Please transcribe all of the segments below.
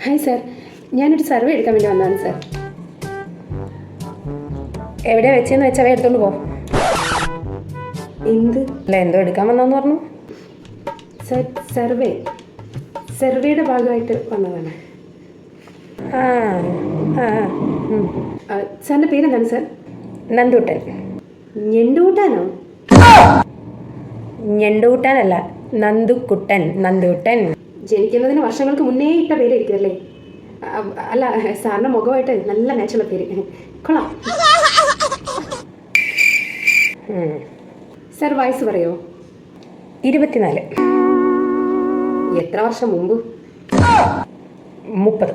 Hi sir, ഞാനൊരു survey എടുക്കാൻ വേണ്ടി വന്നതാണ് സാർ. എവിടെയാണ് വെച്ചെന്ന് വെച്ചാൽ എടുത്തോണ്ട് പോ. എന്ത്? അല്ല, എന്തോ എടുക്കാൻ വന്നാന്ന് പറഞ്ഞു. സാർ, സർവേയുടെ ഭാഗമായിട്ട് വന്നതാണ്. ആ ആ സാറിൻ്റെ പേരെന്താണ് സാർ? നന്ദൂട്ടൻ. ഞെണ്ടുകൂട്ടാനോ? ഞെണ്ടുകൂട്ടാനല്ല, നന്ദുക്കുട്ടൻ. നന്ദൂട്ടൻ. ജനിക്കുന്നതിന് വർഷങ്ങൾക്ക് മുന്നേ ഇട്ട പേരായിരിക്കും അല്ലേ? അല്ല, സാറിൻ്റെ മുഖമായിട്ട് നല്ല മാച്ചുള്ള പേര്. കൊള്ളാം. സാർ വയസ്സ് പറയോ? 24. എത്ര വർഷം മുമ്പ്? 30.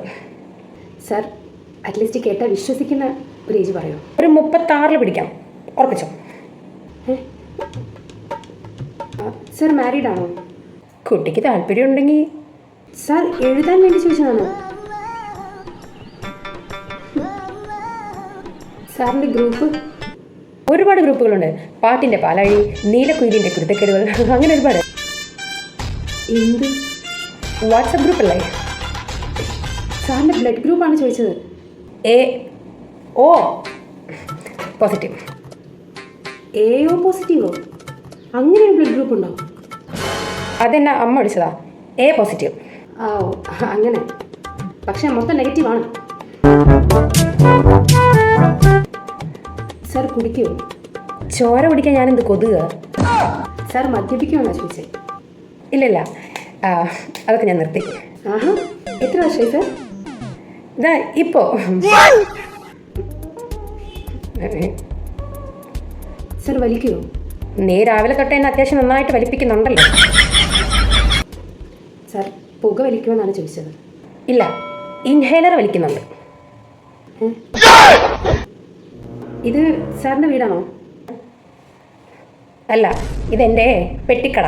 സാർ, അറ്റ്ലീസ്റ്റ് കേട്ടാൽ വിശ്വസിക്കുന്ന ഒരു ഏജ് പറയോ? ഒരു 36 പിടിക്കാം, ഉറപ്പിച്ചോ. സാർ മാരീഡ് ആണോ? കുട്ടിക്ക് താല്പര്യം ഉണ്ടെങ്കിൽ. സാർ എഴുതാൻ വേണ്ടി ചോദിച്ചതാണോ? സാറിൻ്റെ ഗ്രൂപ്പ്? ഒരുപാട് ഗ്രൂപ്പുകളുണ്ട്. പാട്ടിൻ്റെ പാലാഴി, നീലക്കുയിലിൻ്റെ കുരുത്തക്കേടുകൾ, അങ്ങനെ ഒരുപാട്. എന്ത്? വാട്സപ്പ് ഗ്രൂപ്പ് അല്ലേ? സാറിൻ്റെ ബ്ലഡ് ഗ്രൂപ്പാണ് ചോദിച്ചത്. AO positive. AO പോസിറ്റീവോ? അങ്ങനെ ഒരു ബ്ലഡ് ഗ്രൂപ്പ് ഉണ്ടോ? അതെന്നെ അമ്മ വിളിച്ചതാ. A positive. ആ, അങ്ങനെ. പക്ഷെ മൊത്തം നെഗറ്റീവാണ്. സാർ കുടിക്കുമോ? ചോര കുടിക്കാൻ ഞാനെന്ത് കൊതുക? സാർ മദ്യപിക്കുമെന്നാണ് ചോദിച്ചത്. ഇല്ലില്ല, അതൊക്കെ ഞാൻ നിർത്തി. ആഹാ, എത്ര വർഷമായി സാർ? ഇതാ ഇപ്പോൾ. സാർ വലിക്കുമോ? നീ രാവിലെ തൊട്ട് എന്നെ അത്യാവശ്യം നന്നായിട്ട് വലിപ്പിക്കുന്നുണ്ടല്ലോ. സാർ പുക വലിക്കുമെന്നാണ് ചോദിച്ചത്. ഇല്ല, ഇൻഹേലർ വലിക്കുന്നുണ്ട്. ഇത് സാറിൻ്റെ വീടാണോ? അല്ല, ഇതെൻ്റെ പെട്ടിക്കട.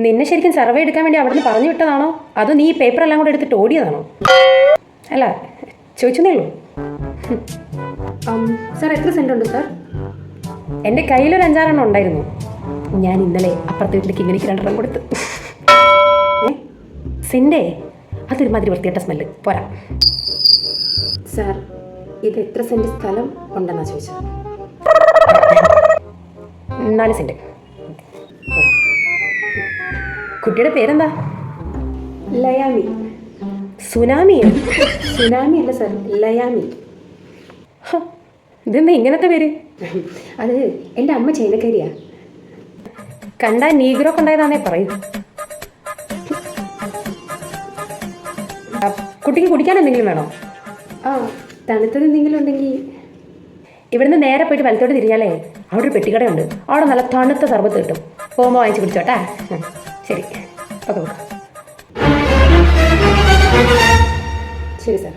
നിന്നെ ശരിക്കും സർവേ എടുക്കാൻ വേണ്ടി അവിടെ നിന്ന് പറഞ്ഞു വിട്ടതാണോ, അതോ നീ ഈ പേപ്പറെല്ലാം കൂടെ എടുത്തിട്ട് ഓടിയതാണോ? അല്ല, ചോദിച്ചതേ ഉള്ളൂ. സാർ എത്ര സെൻറ് ഉണ്ട് സാർ? എൻ്റെ കയ്യിലൊരു 5-6 ഉണ്ടായിരുന്നു. ഞാൻ ഇന്നലെ അപ്പുറത്തെ വീട്ടിലേക്ക് ഇങ്ങനെ 2 കൊടുത്തു. സെൻ്റെ അതൊരുമാതിരി വൃത്തികെട്ട സ്മെല്ല് പോരാ. സാർ, ഇത് എത്ര സെൻറ് സ്ഥലം ഉണ്ടെന്നാണ് ചോദിച്ചത്. 4 സെൻറ്. കുട്ടിയുടെ പേരെന്താ? ലയാമി. സുനാമിയോ? സുനാമി അല്ല സാർ, ലയാമി. ഇതെന്താ ഇങ്ങനത്തെ പേര്? അത് എൻ്റെ അമ്മ ചൈനക്കാരിയാ. കണ്ടാൽ നീഗ്രോ കൊണ്ടായതാണേ പറയൂ. കുട്ടിക്ക് കുടിക്കാൻ എന്തെങ്കിലും വേണോ? ആ, തണുത്തത് എന്തെങ്കിലും ഉണ്ടെങ്കിൽ. ഇവിടുന്ന് നേരെ പോയിട്ട് വലത്തോട്ട് തിരിഞ്ഞാലേ അവിടെ ഒരു പെട്ടിക്കടയുണ്ട്. അവിടെ നല്ല തണുത്ത സർബത്ത് കിട്ടും. പോകുമ്പോൾ വാങ്ങിച്ച് കുടിച്ചോട്ടെ. ശരി, ഓക്കെ. ശരി സാർ.